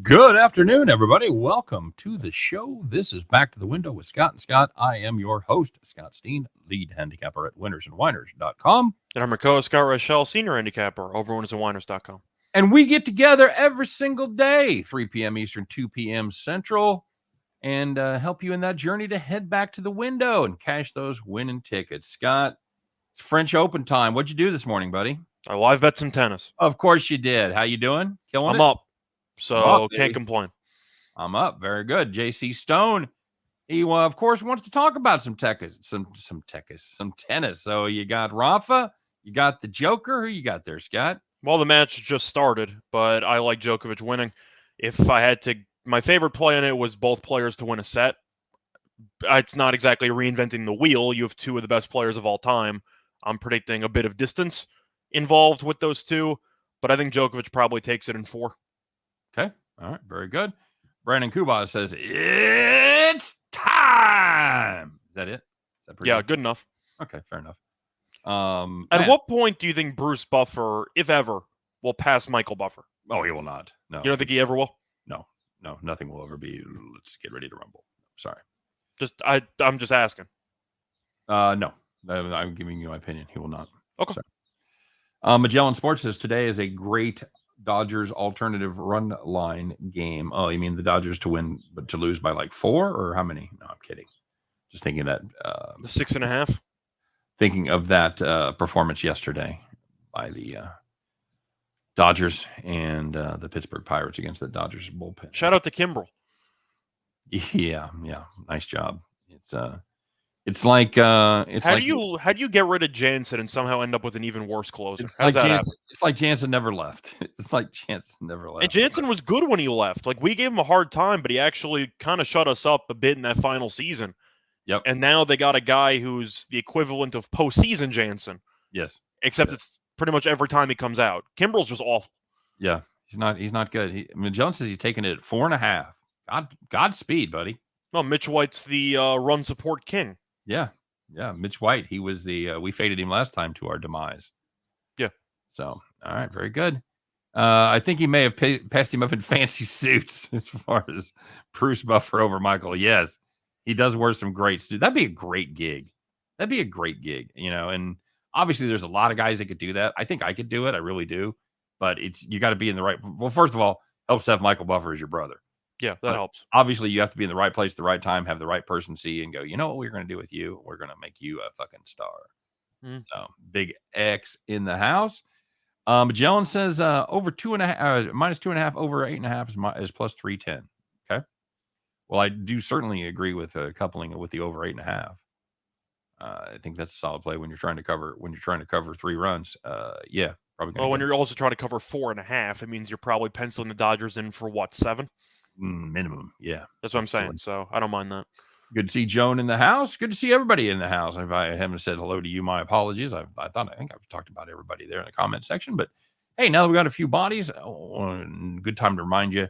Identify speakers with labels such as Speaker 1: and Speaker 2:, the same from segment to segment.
Speaker 1: Good afternoon, everybody. Welcome to the show. This is Back to the Window with Scott and Scott. I am your host, Scott Steen, lead handicapper at WHINERS.
Speaker 2: And I'm your co-host, Scott Rochelle, senior handicapper over WHINERS.com.
Speaker 1: And we get together every single day, 3 p.m. Eastern, 2 p.m. Central, and help you in that journey to head back to the window and cash those winning tickets. Scott, it's French Open time. What'd you do this morning, buddy?
Speaker 2: I live bet some tennis.
Speaker 1: Of course you did. How you doing? Killing
Speaker 2: I'm
Speaker 1: it?
Speaker 2: up, so can't complain.
Speaker 1: I'm up. Very good. JC Stone, he, of course, wants to talk about some tennis. So you got Rafa, you got the Joker. Who you got there, Scott?
Speaker 2: Well, the match just started, but I like Djokovic winning. If I had to, my favorite play on it was both players to win a set. It's not exactly reinventing the wheel. You have two of the best players of all time. I'm predicting a bit of distance involved with those two, but I think Djokovic probably takes it in 4.
Speaker 1: Okay. All right. Very good. Brandon Kuba says, it's time. Is that it? Is that
Speaker 2: yeah, good enough.
Speaker 1: Okay, fair enough.
Speaker 2: At what point do you think Bruce Buffer, if ever, will pass Michael Buffer?
Speaker 1: Oh, he will not. No.
Speaker 2: You don't think he ever will?
Speaker 1: No, nothing will ever be. Let's get ready to rumble. Sorry.
Speaker 2: I'm just asking.
Speaker 1: No. I'm giving you my opinion. He will not.
Speaker 2: Okay.
Speaker 1: Magellan Sports says today is a great Dodgers alternative run line game. Oh, you mean the Dodgers to win, but to lose by like 4 or how many? No, I'm kidding. Just thinking that.
Speaker 2: The 6.5?
Speaker 1: Thinking of that performance yesterday by the Dodgers and the Pittsburgh Pirates against the Dodgers bullpen.
Speaker 2: Shout out to Kimbrel.
Speaker 1: Yeah. Nice job. It's like how
Speaker 2: do you get rid of Jansen and somehow end up with an even worse closer?
Speaker 1: It's like Jansen never left. It's like Jansen never left.
Speaker 2: And Jansen was good when he left. Like, we gave him a hard time, but he actually kind of shut us up a bit in that final season.
Speaker 1: Yep.
Speaker 2: And now they got a guy who's the equivalent of postseason Jansen.
Speaker 1: Yes.
Speaker 2: Except it's pretty much every time he comes out. Kimbrel's just awful.
Speaker 1: Yeah, he's not good. Magellan says he's taking it at 4.5. Godspeed, buddy.
Speaker 2: No, Mitch White's the run support king.
Speaker 1: Yeah. Mitch White. He was we faded him last time to our demise.
Speaker 2: Yeah.
Speaker 1: So, all right, very good. I think he may have passed him up in fancy suits as far as Bruce Buffer over Michael. Yes, he does wear some great suits. That'd be a great gig. And obviously there's a lot of guys that could do that. I think I could do it. I really do. But you got to be in the right. Well, first of all, helps to have Michael Buffer as your brother.
Speaker 2: Yeah, that helps.
Speaker 1: Obviously, you have to be in the right place at the right time, have the right person see and go, you know what we're going to do with you? We're going to make you a fucking star. So, big X in the house. Magellan says over 2.5, minus 2.5, over 8.5 is plus 310. Okay. Well, I do certainly agree with coupling it with the over 8.5. I think that's a solid play when you're trying to cover 3 runs. Yeah, probably.
Speaker 2: Well, when you're also trying to cover 4.5, it means you're probably penciling the Dodgers in for what, 7?
Speaker 1: Minimum. Yeah,
Speaker 2: that's what I'm saying. So I don't mind that.
Speaker 1: Good to see Joan in the house. Good to see everybody in the house. If I haven't said hello to you, my apologies. I think I've talked about everybody there in the comment section. But hey, now that we got a few bodies, good time to remind you.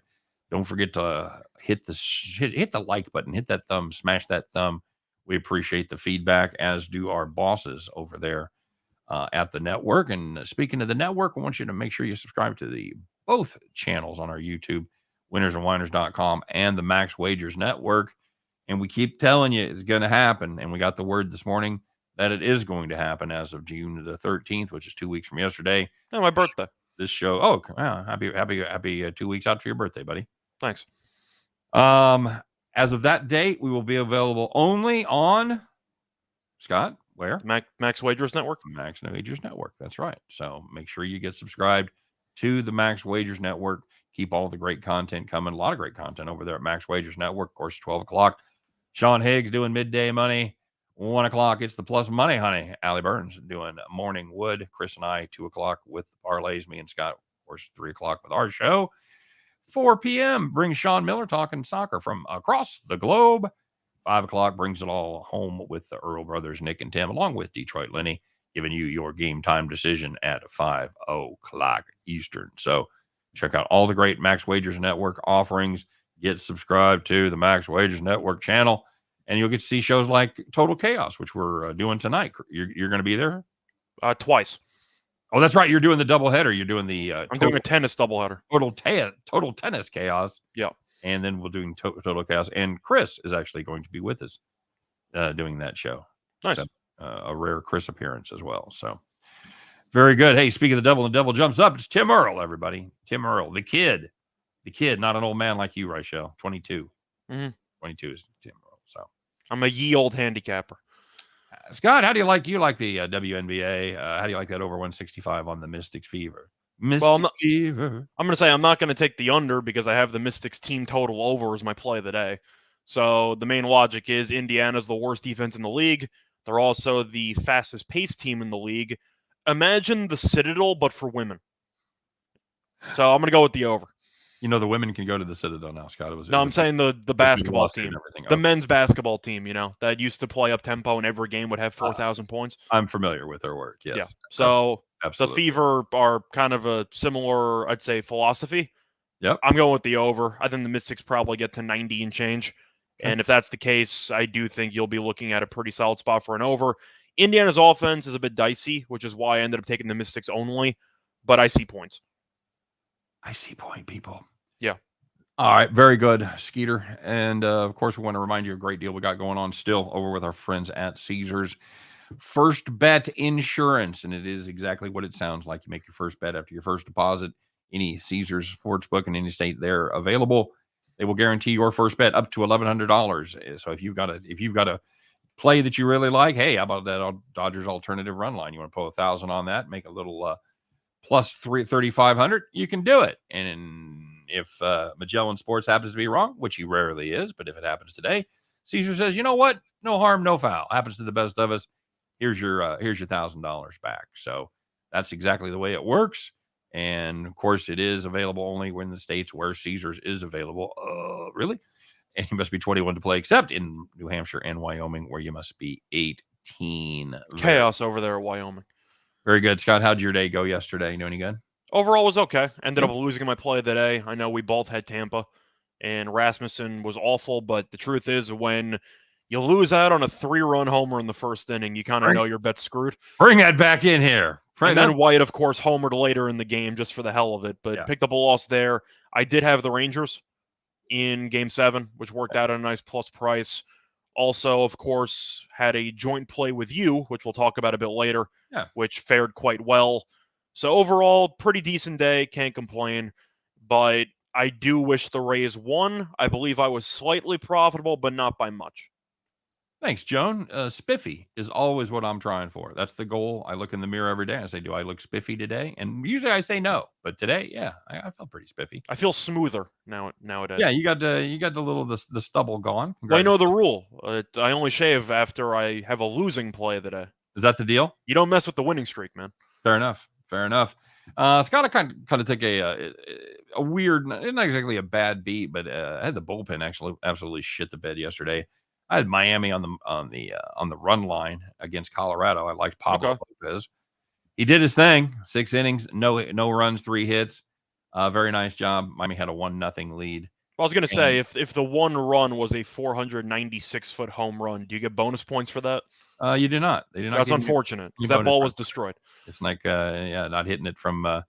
Speaker 1: Don't forget to hit the like button, hit that thumb, smash that thumb. We appreciate the feedback, as do our bosses over there at the network. And speaking of the network, I want you to make sure you subscribe to both channels on our YouTube, WHINERS and the Max Wagers Network. And we keep telling you it's going to happen. And we got the word this morning that it is going to happen as of June the 13th, which is 2 weeks from yesterday.
Speaker 2: Oh, my birthday.
Speaker 1: This show. Oh, happy 2 weeks out for your birthday, buddy.
Speaker 2: Thanks.
Speaker 1: As of that date, we will be available only on Scott. Where?
Speaker 2: Max Wagers Network.
Speaker 1: Max Wagers Network. That's right. So make sure you get subscribed to the Max Wagers Network. Keep all the great content coming. A lot of great content over there at Max Wagers Network. Of course, 12 o'clock. Sean Higgs doing midday money. 1 o'clock, it's the plus money, honey. Allie Burns doing morning wood. Chris and I, 2 o'clock with the parlays. Me and Scott, of course, 3 o'clock with our show. 4 p.m. brings Sean Miller talking soccer from across the globe. 5 o'clock brings it all home with the Earl brothers, Nick and Tim, along with Detroit Lenny, giving you your game time decision at 5 o'clock Eastern. So check out all the great Max Wagers Network offerings. Get subscribed to the Max Wagers Network channel, and you'll get to see shows like Total Chaos, which we're doing tonight. You're going to be there?
Speaker 2: Twice.
Speaker 1: Oh, that's right. You're doing the doubleheader. You're doing the
Speaker 2: I'm doing a tennis doubleheader.
Speaker 1: total tennis chaos.
Speaker 2: Yeah.
Speaker 1: And then we're doing total chaos. And Chris is actually going to be with us doing that show.
Speaker 2: Nice.
Speaker 1: So, a rare Chris appearance as well. So very good. Hey, speaking of the devil jumps up. It's Tim Earl, everybody. Tim Earl, the kid, not an old man like you, Rochelle. 22. 22 is Tim Earl. So
Speaker 2: I'm a ye old handicapper.
Speaker 1: Scott, how do you like the WNBA? How do you like that over 165 on the Mystics Fever? Fever.
Speaker 2: I'm going to say I'm not going to take the under because I have the Mystics team total over as my play of the day. So the main logic is Indiana's the worst defense in the league. They're also the fastest paced team in the league. Imagine the Citadel, but for women. So I'm going to go with the over.
Speaker 1: You know, the women can go to the Citadel now, Scott.
Speaker 2: I'm saying the basketball team, the men's basketball team, that used to play up tempo and every game would have 4,000 points.
Speaker 1: I'm familiar with their work, yes.
Speaker 2: Yeah. So
Speaker 1: absolutely.
Speaker 2: The Fever are kind of a similar, I'd say, philosophy.
Speaker 1: Yep.
Speaker 2: I'm going with the over. I think the Mystics probably get to 90 and change. Okay. And if that's the case, I do think you'll be looking at a pretty solid spot for an over. Indiana's offense is a bit dicey, which is why I ended up taking the Mystics only, but I see points.
Speaker 1: I see point, people.
Speaker 2: Yeah.
Speaker 1: All right. Very good, Skeeter. And, of course, we want to remind you of a great deal we got going on still over with our friends at Caesars. First Bet Insurance, and it is exactly what it sounds like. You make your first bet after your first deposit. Any Caesars Sportsbook in any state, they're available. They will guarantee your first bet up to $1,100. So if you've got a play that you really like, hey, how about that Dodgers alternative run line? You want to put 1,000 on that, make a little plus 3,500, you can do it. And if Magellan Sports happens to be wrong, which he rarely is, but if it happens today, Caesar says, you know what? No harm, no foul. Happens to the best of us. Here's your $1,000 back. So that's exactly the way it works. And of course, it is available only in the states where Caesars is available. Really? And you must be 21 to play, except in New Hampshire and Wyoming, where you must be 18.
Speaker 2: Chaos over there at Wyoming.
Speaker 1: Very good. Scott, how'd your day go yesterday? You know any good?
Speaker 2: Overall was okay. Ended up losing my play of the day. I know we both had Tampa, and Rasmussen was awful, but the truth is when you lose out on a 3-run homer in the first inning, you kind of know your bet's screwed.
Speaker 1: Bring that back in here.
Speaker 2: And then White, of course, homered later in the game just for the hell of it, but picked up a loss there. I did have the Rangers in Game 7, which worked out at a nice plus price. Also, of course, had a joint play with you, which we'll talk about a bit later, which fared quite well. So overall, pretty decent day. Can't complain. But I do wish the Rays won. I believe I was slightly profitable, but not by much.
Speaker 1: Thanks, Joan. Spiffy is always what I'm trying for. That's the goal. I look in the mirror every day and I say, do I look spiffy today? And usually I say no. But today, I felt pretty spiffy.
Speaker 2: I feel smoother nowadays.
Speaker 1: Yeah, you got the little the stubble gone.
Speaker 2: Well, I know the rule. I only shave after I have a losing play of the day.
Speaker 1: Is that the deal?
Speaker 2: You don't mess with the winning streak, man.
Speaker 1: Fair enough. Scott, kind of take a weird, not exactly a bad beat, but I had the bullpen actually absolutely shit the bed yesterday. I had Miami on the run line against Colorado. I liked Pablo Lopez. He did his thing. 6 innings, no runs, 3 hits. Very nice job. Miami had a 1-0 lead.
Speaker 2: Well, I was going to say, if the one run was a 496-foot home run, do you get bonus points for that?
Speaker 1: You do not. They do not.
Speaker 2: That's unfortunate because that ball was destroyed.
Speaker 1: It's like not hitting it from.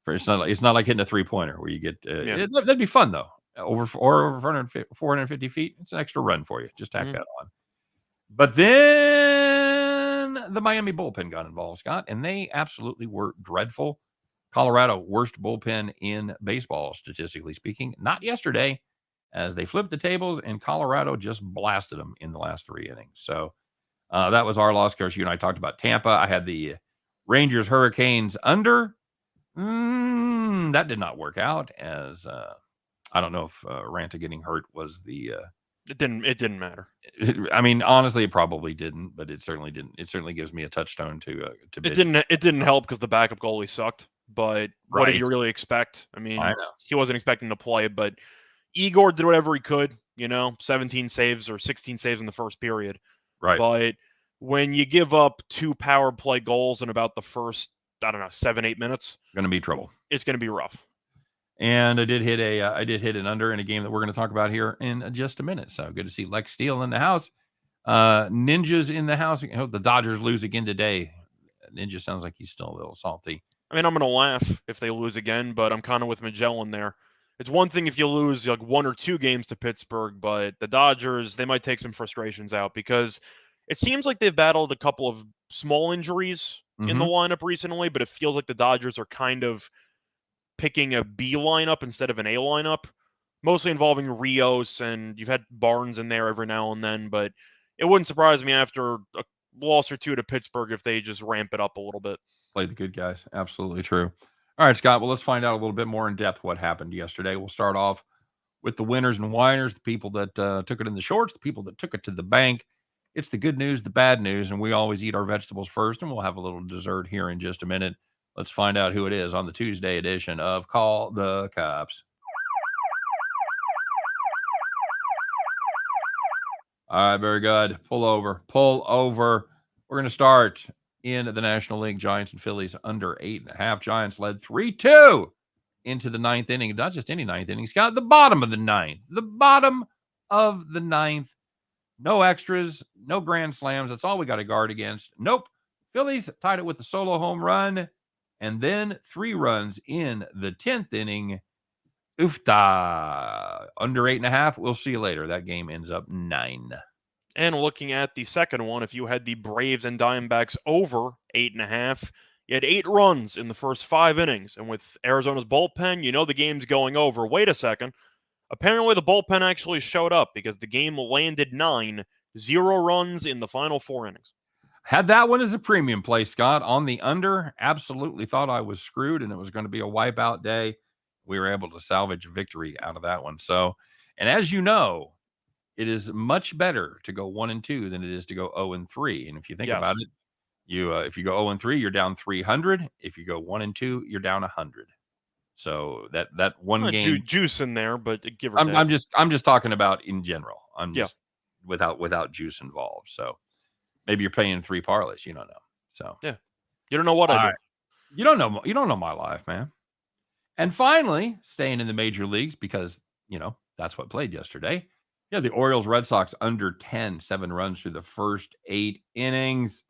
Speaker 1: It's not like hitting a 3-pointer where you get. That'd be fun though. Over 450 feet, it's an extra run for you. Just tack that on. But then the Miami bullpen got involved, Scott, and they absolutely were dreadful. Colorado, worst bullpen in baseball, statistically speaking. Not yesterday, as they flipped the tables, and Colorado just blasted them in the last 3 innings. So that was our loss. Of course, you and I talked about Tampa. I had the Rangers Hurricanes under. That did not work out, as I don't know if Ranta getting hurt was the.
Speaker 2: It didn't matter.
Speaker 1: I mean, honestly, it probably didn't, but it certainly didn't. It certainly gives me a touchstone to.
Speaker 2: It didn't help because the backup goalie sucked. But what did you really expect? I mean, he wasn't expecting to play, but Igor did whatever he could. 17 saves or 16 saves in the first period.
Speaker 1: Right.
Speaker 2: But when you give up 2 power play goals in about the first, 7-8 minutes,
Speaker 1: going to be trouble.
Speaker 2: It's going to be rough.
Speaker 1: And I did hit an under in a game that we're going to talk about here in just a minute. So good to see Lex Steele in the house. Ninjas in the house. I hope the Dodgers lose again today. Ninja sounds like he's still a little salty.
Speaker 2: I mean, I'm going to laugh if they lose again, but I'm kind of with Magellan there. It's one thing if you lose like 1 or 2 games to Pittsburgh, but the Dodgers, they might take some frustrations out because it seems like they've battled a couple of small injuries in the lineup recently, but it feels like the Dodgers are kind of picking a B lineup instead of an A lineup, mostly involving Rios, and you've had Barnes in there every now and then, but it wouldn't surprise me after a loss or 2 to Pittsburgh if they just ramp it up a little bit.
Speaker 1: Play the good guys. Absolutely true. All right, Scott. Well, let's find out a little bit more in depth what happened yesterday. We'll start off with the winners and whiners, the people that took it in the shorts, the people that took it to the bank. It's the good news, the bad news, and we always eat our vegetables first, and we'll have a little dessert here in just a minute. Let's find out who it is on the Tuesday edition of Call the Cops. All right, very good. Pull over. We're going to start in the National League. Giants and Phillies under 8.5. Giants led 3-2 into the ninth inning. Not just any ninth inning, Scott, the bottom of the ninth. The bottom of the ninth. No extras, no grand slams. That's all we got to guard against. Nope. Phillies tied it with a solo home run, and then 3 runs in the 10th inning. Oofta. Under 8.5. We'll see you later. That game ends up 9.
Speaker 2: And looking at the second one, if you had the Braves and Diamondbacks over 8.5, you had 8 runs in the first 5 innings. And with Arizona's bullpen, you know the game's going over. Wait a second. Apparently the bullpen actually showed up because the game landed 9, 0 runs in the final 4 innings.
Speaker 1: Had that one as a premium play, Scott, on the under. Absolutely thought I was screwed and it was going to be a wipeout day. We were able to salvage a victory out of that one. So, and as you know, it is much better to go 1-2 than it is to go 0-3. And if you think about it, if you go 0-3, you're down 300. If you go 1-2, you're down 100. So that one game
Speaker 2: juice in there, but give or take.
Speaker 1: I'm just talking about in general. I'm just without juice involved. So maybe you're paying 3 parlays. You don't know. So
Speaker 2: yeah, you don't know what I do.
Speaker 1: You don't know. You don't know my life, man. And finally, staying in the major leagues because that's what played yesterday. Yeah, the Orioles Red Sox under 10, 7 runs through the first 8 innings.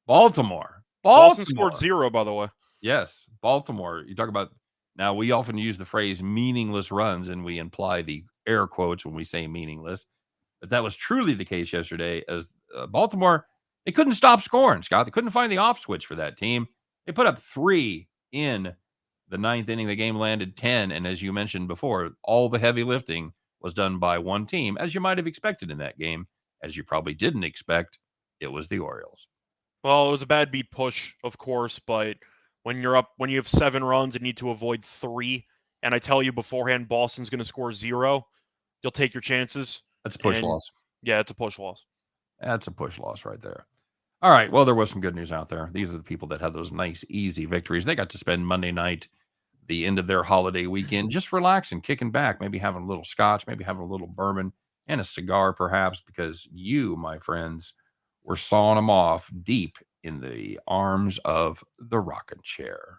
Speaker 1: Baltimore.
Speaker 2: Boston scored 0, by the way.
Speaker 1: Yes, Baltimore. You talk about now. We often use the phrase "meaningless runs," and we imply the air quotes when we say "meaningless." But that was truly the case yesterday. As Baltimore, they couldn't stop scoring. Scott, they couldn't find the off switch for that team. They put up 3 in the 9th inning. The game landed 10, and as you mentioned before, all the heavy lifting was done by one team, as you might have expected in that game. As you probably didn't expect, it was the Orioles.
Speaker 2: Well, it was a bad beat push, of course, but when you have 7 runs and need to avoid 3, and I tell you beforehand Boston's going to score 0, you'll take your chances.
Speaker 1: That's a push loss.
Speaker 2: Yeah, it's a push loss.
Speaker 1: That's a push loss right there. All right, well, there was some good news out there. These are the people that had those nice, easy victories. They got to spend Monday night, the end of their holiday weekend, just relaxing, kicking back, maybe having a little scotch, maybe having a little bourbon and a cigar perhaps, because you, my friends, were sawing them off deep in the arms of the rocking chair.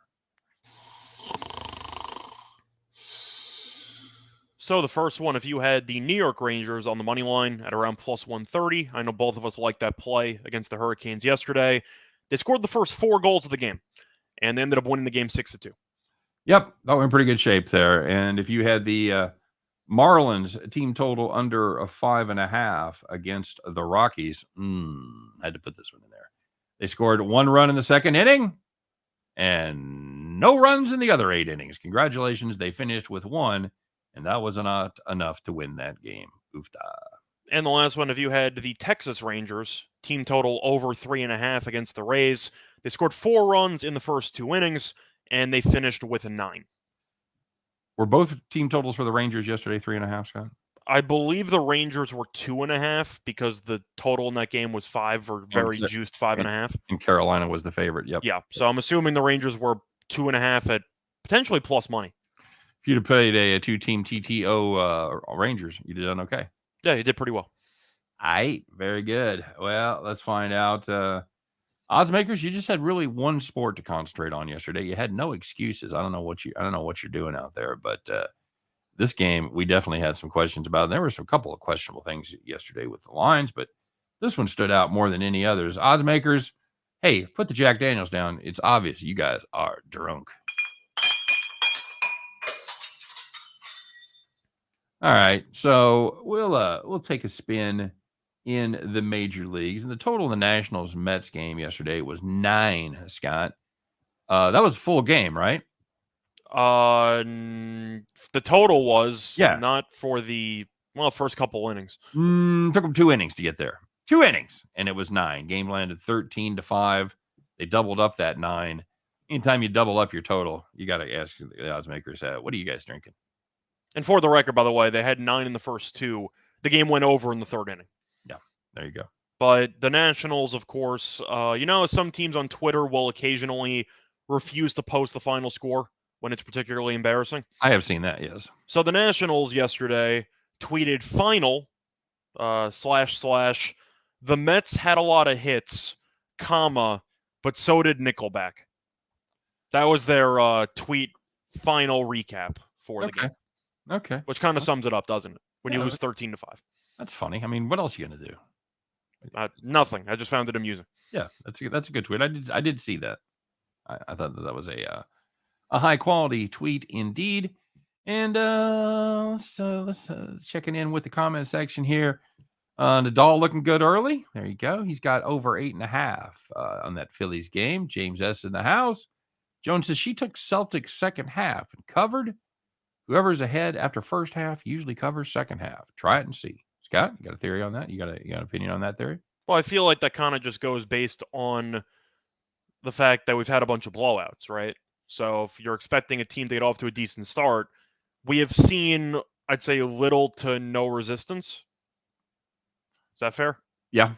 Speaker 2: So the first one, if you had the New York Rangers on the money line at around plus 130, I know both of us liked that play against the Hurricanes yesterday. They scored the first 4 goals of the game, and they ended up winning the game 6-2.
Speaker 1: Yep, that went in pretty good shape there. And if you had the Marlins team total under a 5.5 against the Rockies, had to put this one in there. They scored 1 run in the 2nd inning and no runs in the other 8 innings. Congratulations, they finished with 1, and that was not enough to win that game. Oofta.
Speaker 2: And the last one, if you had the Texas Rangers team total over 3.5 against the Rays, they scored 4 runs in the first 2 innings, and they finished with a 9.
Speaker 1: Were both team totals for the Rangers yesterday 3.5, Scott?
Speaker 2: I believe the Rangers were 2.5 because the total in that game was 5 or very juiced 5.5.
Speaker 1: And Carolina was the favorite. Yep.
Speaker 2: Yeah. So I'm assuming the Rangers were 2.5 at potentially plus money.
Speaker 1: If you'd have played a 2-team TTO Rangers, you did done okay.
Speaker 2: Yeah, you did pretty well.
Speaker 1: All right. Very good. Well, let's find out. Oddsmakers, you just had really one sport to concentrate on yesterday. You had no excuses. I don't know what you're doing out there, but this game we definitely had some questions about. And there were some couple of questionable things yesterday with the lines, but this one stood out more than any others. Oddsmakers, Hey, put the Jack Daniels down. It's obvious you guys are drunk. All right, so we'll take a spin in the major leagues, and the total in the Nationals Mets game yesterday was 9. Scott, that was a full game, right?
Speaker 2: The total was
Speaker 1: Yeah.
Speaker 2: not for the first couple innings.
Speaker 1: Took them 2 innings to get there. 2 innings, and it was 9. Game landed 13-5. They doubled up that 9. Anytime you double up your total, you got to ask the odds makers, what are you guys drinking?
Speaker 2: And for the record, by the way, they had 9 in the first 2. The game went over in the 3rd inning.
Speaker 1: Yeah, there you go.
Speaker 2: But the Nationals, of course, some teams on Twitter will occasionally refuse to post the final score when it's particularly embarrassing.
Speaker 1: I have seen that, yes.
Speaker 2: So the Nationals yesterday tweeted final / the Mets had a lot of hits, comma, but so did Nickelback. That was their tweet final recap for the game.
Speaker 1: Okay.
Speaker 2: Which kind of sums it up, doesn't it? When you lose 13-5.
Speaker 1: That's funny. I mean, what else are you going to do?
Speaker 2: Nothing. I just found it amusing.
Speaker 1: Yeah, that's a good tweet. I did see that. I thought that was a high quality tweet indeed. And let's checking in with the comment section here. Nadal looking good early. There you go. He's got over 8.5 on that Phillies game. James S. in the house. Jones says she took Celtics second half and covered. Whoever's ahead after first half usually covers second half. Try it and see. Scott, you got a theory on that? You got an opinion on that theory?
Speaker 2: Well, I feel like that kind of just goes based on the fact that we've had a bunch of blowouts, right? So if you're expecting a team to get off to a decent start, we have seen, I'd say, little to no resistance. Is that fair?
Speaker 1: Yeah.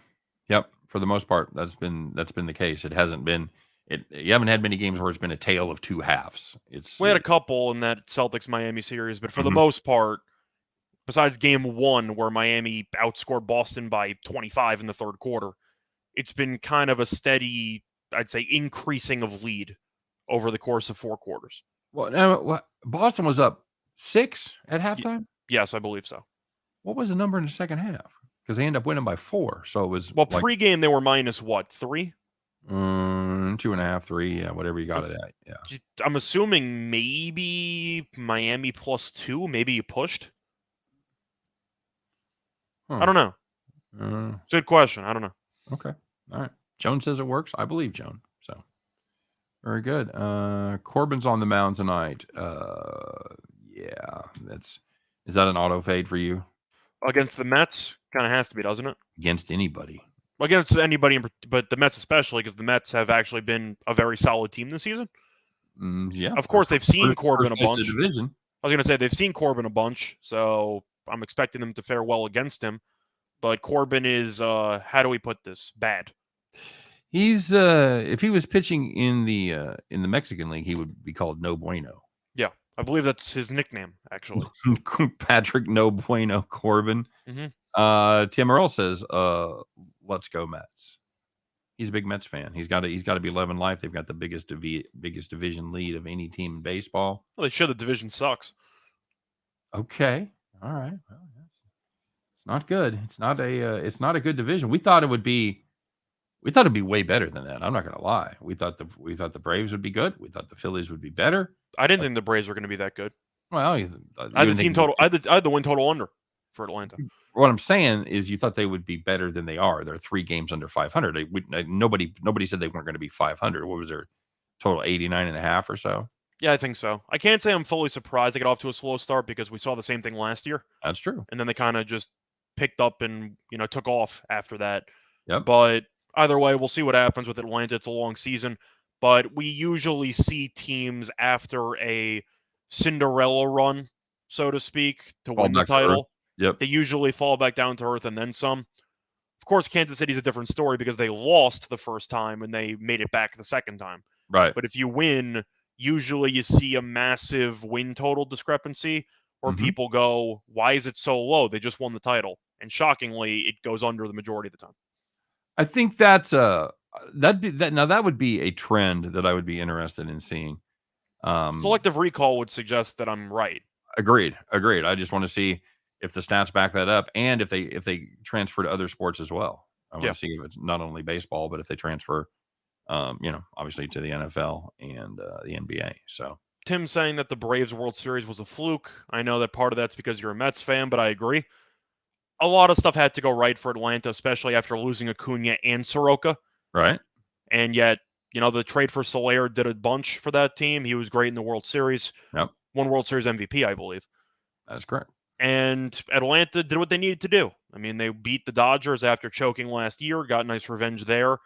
Speaker 1: Yep. For the most part, that's been the case. It hasn't been. You haven't had many games where it's been a tale of two halves. We
Speaker 2: had a couple in that Celtics Miami series, but for the most part, besides game 1 where Miami outscored Boston by 25 in the 3rd quarter, it's been kind of a steady, I'd say, increasing of lead over the course of 4 quarters.
Speaker 1: Well, now Boston was up 6 at halftime?
Speaker 2: Yes, I believe so.
Speaker 1: What was the number in the second half? Because they ended up winning by 4. So it was
Speaker 2: pregame they were minus what, 3?
Speaker 1: 2.5, 3, yeah, whatever you got it at. Yeah.
Speaker 2: I'm assuming maybe Miami plus 2. Maybe you pushed. I don't know. It's a good question. I don't know.
Speaker 1: Okay. All right. Joan says it works. I believe Joan. So very good. Corbin's on the mound tonight. Yeah, is that an auto fade for you?
Speaker 2: Against the Mets? Kind of has to be, doesn't it?
Speaker 1: Against anybody.
Speaker 2: Against anybody, but the Mets especially, because the Mets have actually been a very solid team this season.
Speaker 1: Yeah.
Speaker 2: Of course, they've seen Corbin a bunch.
Speaker 1: Division.
Speaker 2: I was going to say they've seen Corbin a bunch, so I'm expecting them to fare well against him. But Corbin is, how do we put this? Bad.
Speaker 1: He's if he was pitching in the Mexican League, he would be called No Bueno.
Speaker 2: Yeah, I believe that's his nickname, actually.
Speaker 1: Patrick No Bueno Corbin. Tim Earl says, "Let's go Mets." He's a big Mets fan. He's got to be loving life. They've got the biggest division lead of any team in baseball.
Speaker 2: Well, they should. The division sucks.
Speaker 1: Okay, all right. Well, it's not good. It's not a good division. We thought it'd be way better than that. I'm not going to lie. We thought the Braves would be good. We thought the Phillies would be better.
Speaker 2: I didn't think the Braves were going to be that good.
Speaker 1: Well,
Speaker 2: I had the team total. I had the win total under for Atlanta.
Speaker 1: What I'm saying is, you thought they would be better than they are. They're 3 games under 500. Nobody said they weren't going to be 500. What was their total? 89.5 or so.
Speaker 2: Yeah, I think so. I can't say I'm fully surprised they got off to a slow start because we saw the same thing last year.
Speaker 1: That's true.
Speaker 2: And then they kind of just picked up and took off after that.
Speaker 1: Yep.
Speaker 2: But either way, we'll see what happens with Atlanta. It's a long season, but we usually see teams after a Cinderella run, so to speak, to win the title.
Speaker 1: Yep.
Speaker 2: They usually fall back down to earth and then some. Of course, Kansas City's a different story because they lost the first time and they made it back the second time.
Speaker 1: Right.
Speaker 2: But if you win, usually you see a massive win total discrepancy where people go, why is it so low? They just won the title. And shockingly, it goes under the majority of the time.
Speaker 1: I think that's that would be a trend that I would be interested in seeing.
Speaker 2: Selective recall would suggest that I'm right.
Speaker 1: Agreed. I just want to see if the stats back that up, and if they transfer to other sports as well. I want to see if it's not only baseball, but if they transfer Obviously to the NFL and the NBA. So
Speaker 2: Tim saying that the Braves World Series was a fluke. I know that part of that's because you're a Mets fan, but I agree. A lot of stuff had to go right for Atlanta, especially after losing Acuna and Soroka.
Speaker 1: right.
Speaker 2: And yet, the trade for Soler did a bunch for that team. He was great in the World Series.
Speaker 1: Yep.
Speaker 2: Won World Series MVP, I believe.
Speaker 1: That's correct.
Speaker 2: And Atlanta did what they needed to do. I mean, they beat the Dodgers after choking last year, got nice revenge there.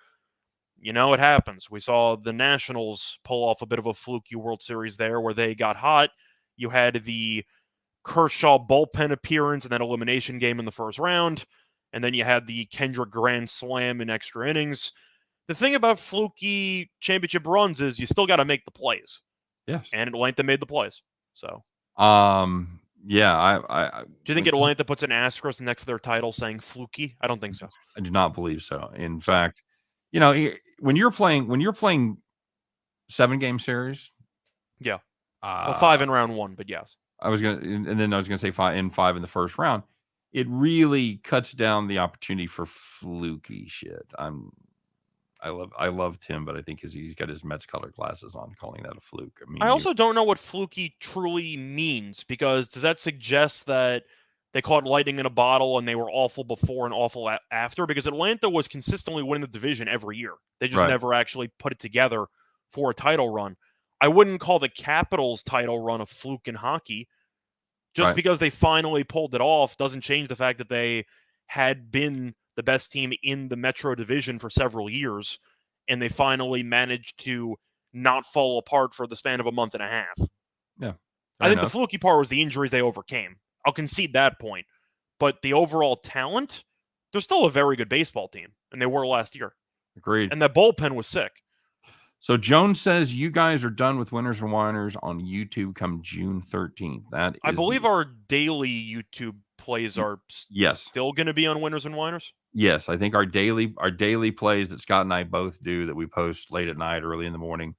Speaker 2: It happens. We saw the Nationals pull off a bit of a fluky World Series there where they got hot. You had the Kershaw bullpen appearance in that elimination game in the first round, and then you had the Kendrick grand slam in extra innings. The thing about fluky championship runs is you still got to make the plays.
Speaker 1: Yes.
Speaker 2: And Atlanta made the plays. So,
Speaker 1: yeah,
Speaker 2: do you think Atlanta puts an asterisk next to their title saying fluky? I don't think so.
Speaker 1: I do not believe so. In fact, when you're playing 7-game series,
Speaker 2: yeah, 5 in round 1, but yes,
Speaker 1: I was gonna say 5 in the first round. It really cuts down the opportunity for fluky shit. I love Tim, but I think he's got his Mets color glasses on, calling that a fluke. I mean,
Speaker 2: I also don't know what fluky truly means, because does that suggest that they caught lightning in a bottle and they were awful before and awful after? Because Atlanta was consistently winning the division every year. They just never actually put it together for a title run. I wouldn't call the Capitals' title run a fluke in hockey. Just because they finally pulled it off doesn't change the fact that they had been the best team in the Metro Division for several years, and they finally managed to not fall apart for the span of a month and a half.
Speaker 1: Yeah.
Speaker 2: I think the fluky part was the injuries they overcame. I'll concede that point. But the overall talent, they're still a very good baseball team, and they were last year.
Speaker 1: Agreed.
Speaker 2: And that bullpen was sick.
Speaker 1: So Jones says you guys are done with Winners and Whiners on YouTube come June 13th.
Speaker 2: I believe our daily YouTube plays are still going to be on Winners and Whiners.
Speaker 1: Yes, I think our daily plays that Scott and I both do, that we post late at night, early in the morning,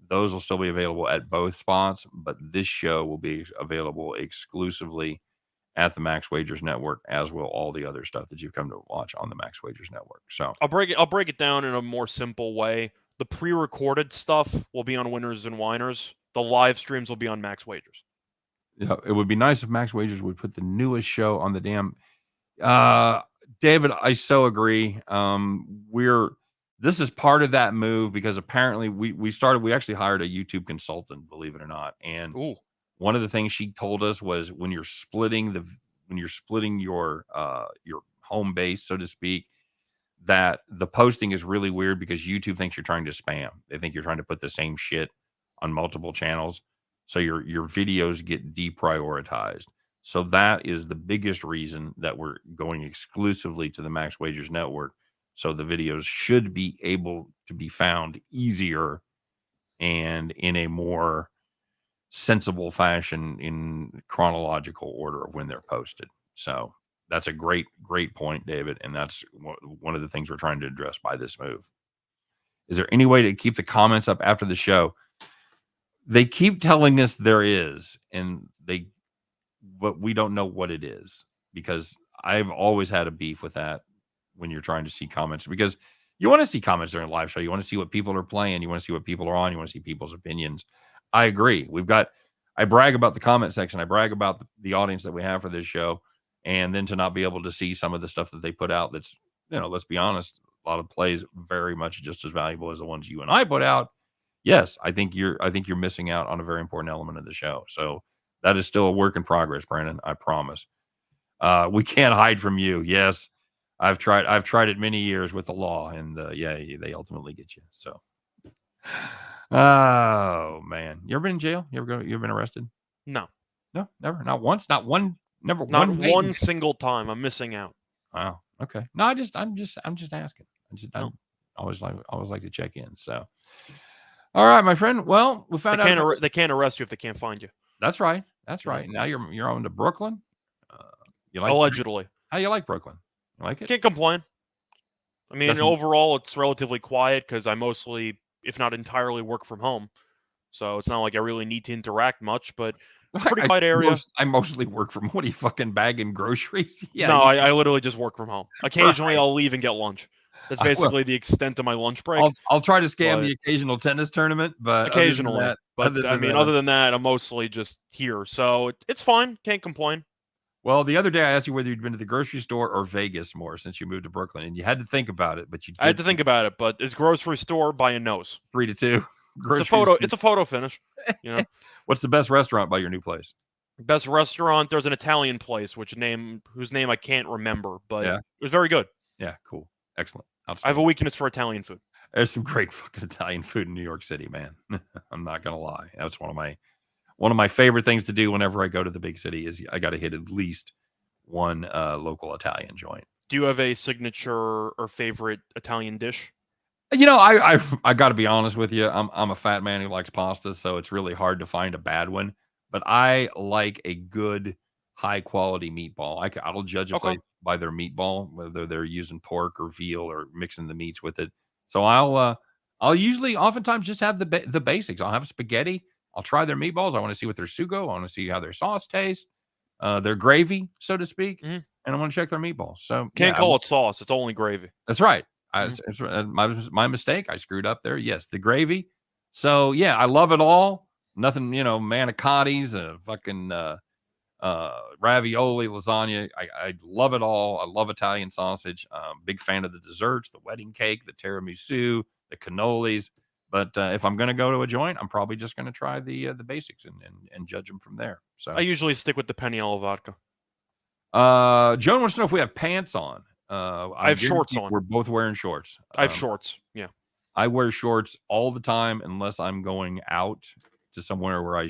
Speaker 1: those will still be available at both spots, but this show will be available exclusively at the Max Wagers Network, as will all the other stuff that you've come to watch on the Max Wagers Network. So
Speaker 2: I'll break it down in a more simple way. The pre-recorded stuff will be on Winners and Whiners. The live streams will be on Max Wagers.
Speaker 1: Yeah, it would be nice if Max Wagers would put the newest show on the damn. David, I so agree. This is part of that move, because apparently we actually hired a YouTube consultant, believe it or not. And one of the things she told us was when you're splitting your home base, so to speak, that the posting is really weird because YouTube thinks you're trying to spam. They think you're trying to put the same shit on multiple channels. So your videos get deprioritized. So that is the biggest reason that we're going exclusively to the Max Wagers Network. So the videos should be able to be found easier and in a more sensible fashion in chronological order of when they're posted. So that's a great point, David. And that's one of the things we're trying to address by this move. Is there any way to keep the comments up after the show? They keep telling us there is, but we don't know what it is, because I've always had a beef with that when you're trying to see comments, because you want to see comments during a live show. You want to see what people are playing. You want to see what people are on. You want to see people's opinions. I agree. I brag about the comment section. I brag about the audience that we have for this show. And then to not be able to see some of the stuff that they put out, that's, let's be honest, a lot of plays very much just as valuable as the ones you and I put out. Yes, I think you're missing out on a very important element of the show. So that is still a work in progress, Brandon. I promise. We can't hide from you. Yes, I've tried it many years with the law, and they ultimately get you. So, oh man, you ever been in jail? You ever been arrested?
Speaker 2: No,
Speaker 1: never, not once, not one. Never,
Speaker 2: not one single time. I'm missing out.
Speaker 1: Wow. Okay. No, I'm just asking. I always like to check in. So, all right, my friend. Well, we found out
Speaker 2: they can't arrest you if they can't find you.
Speaker 1: That's right. That's right. Now you're on to Brooklyn. You like
Speaker 2: allegedly?
Speaker 1: How you like Brooklyn? You like it?
Speaker 2: Can't complain. I mean, overall, it's relatively quiet because I mostly, if not entirely, work from home. So it's not like I really need to interact much, but. Pretty quiet area.
Speaker 1: I mostly work from. What are you fucking bagging groceries?
Speaker 2: Yeah. No, I literally just work from home. Occasionally, I'll leave and get lunch. That's basically the extent of my lunch break.
Speaker 1: I'll try to scam the occasional tennis tournament, but
Speaker 2: occasionally.
Speaker 1: Other
Speaker 2: than that, I'm mostly just here, so it's fine. Can't complain.
Speaker 1: Well, the other day I asked you whether you'd been to the grocery store or Vegas more since you moved to Brooklyn, and you had to think about it, but
Speaker 2: I had to think about it, but it's grocery store by a nose.
Speaker 1: 3-2.
Speaker 2: It's a photo. It's a photo finish. You know.
Speaker 1: What's the best restaurant by your new place?
Speaker 2: Best restaurant. There's an Italian place, whose name I can't remember, but it was very good.
Speaker 1: Yeah, cool, excellent.
Speaker 2: I have a weakness for Italian food.
Speaker 1: There's some great fucking Italian food in New York City, man. I'm not gonna lie. That's one of my favorite things to do whenever I go to the big city is I got to hit at least one local Italian joint.
Speaker 2: Do you have a signature or favorite Italian dish?
Speaker 1: You know, I got to be honest with you. I'm a fat man who likes pasta, so it's really hard to find a bad one. But I like a good, high quality meatball. I'll judge a place by their meatball, whether they're using pork or veal or mixing the meats with it. So I'll usually, oftentimes, just have the basics. I'll have spaghetti. I'll try their meatballs. I want to see what their sugo. I want to see how their sauce tastes, their gravy, so to speak, and I want to check their meatballs. So
Speaker 2: can't call it sauce; it's only gravy.
Speaker 1: That's right. It's my mistake. I screwed up there. Yes, the gravy. So yeah, I love it all. Nothing, manicottis, fucking ravioli, lasagna. I love it all. I love Italian sausage. Big fan of the desserts, the wedding cake, the tiramisu, the cannolis. But if I'm going to go to a joint, I'm probably just going to try the basics and judge them from there. So
Speaker 2: I usually stick with the Peniel vodka.
Speaker 1: Joan wants to know if we have pants on.
Speaker 2: I have shorts on.
Speaker 1: We're both wearing shorts.
Speaker 2: I have shorts. Yeah.
Speaker 1: I wear shorts all the time unless I'm going out to somewhere where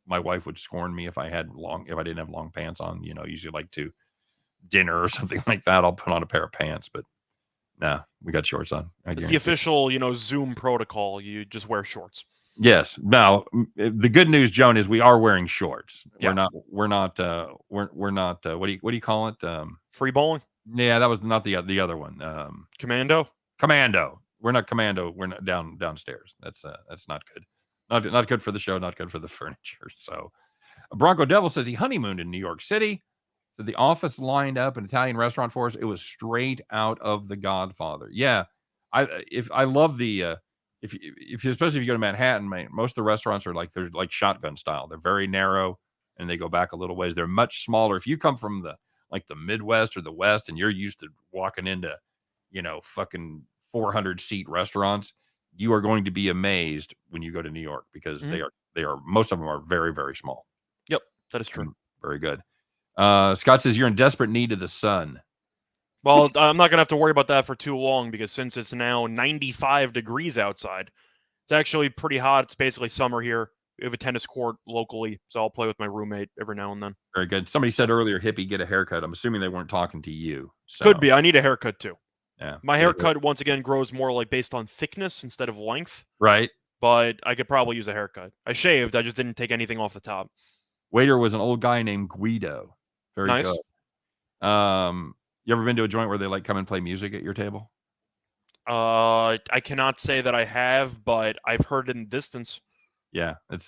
Speaker 1: my wife would scorn me if I didn't have long pants on, usually like to dinner or something like that. I'll put on a pair of pants, but nah, we got shorts on.
Speaker 2: It's the official, Zoom protocol. You just wear shorts.
Speaker 1: Yes. Now, the good news, Joan, is we are wearing shorts.
Speaker 2: Yes.
Speaker 1: We're not, what do you call it?
Speaker 2: Free bowling?
Speaker 1: Yeah, that was not the other one.
Speaker 2: Commando?
Speaker 1: We're not commando. We're not downstairs. That's not good. Not good for the show. Not good for the furniture. So, Bronco Devil says he honeymooned in New York City. So the office lined up an Italian restaurant for us. It was straight out of The Godfather. Yeah, I love the if you especially if you go to Manhattan, man, most of the restaurants are they're like shotgun style. They're very narrow and they go back a little ways. They're much smaller. If you come from the Midwest or the West and you're used to walking into, fucking 400-seat restaurants, you are going to be amazed when you go to New York because they are most of them are very, very small.
Speaker 2: Yep, that is true.
Speaker 1: Very good. Scott says you're in desperate need of the sun.
Speaker 2: Well, I'm not going to have to worry about that for too long because since it's now 95 degrees outside, it's actually pretty hot. It's basically summer here. We have a tennis court locally, so I'll play with my roommate every now and then.
Speaker 1: Very good. Somebody said earlier, hippie, get a haircut. I'm assuming they weren't talking to you. So.
Speaker 2: Could be. I need a haircut too.
Speaker 1: Yeah.
Speaker 2: My haircut, once again, grows more based on thickness instead of length.
Speaker 1: Right.
Speaker 2: But I could probably use a haircut. I shaved. I just didn't take anything off the top.
Speaker 1: Waiter was an old guy named Guido. Very
Speaker 2: nice.
Speaker 1: Good. You ever been to a joint where they come and play music at your table?
Speaker 2: I cannot say that I have, but I've heard it in the distance.
Speaker 1: Yeah, it's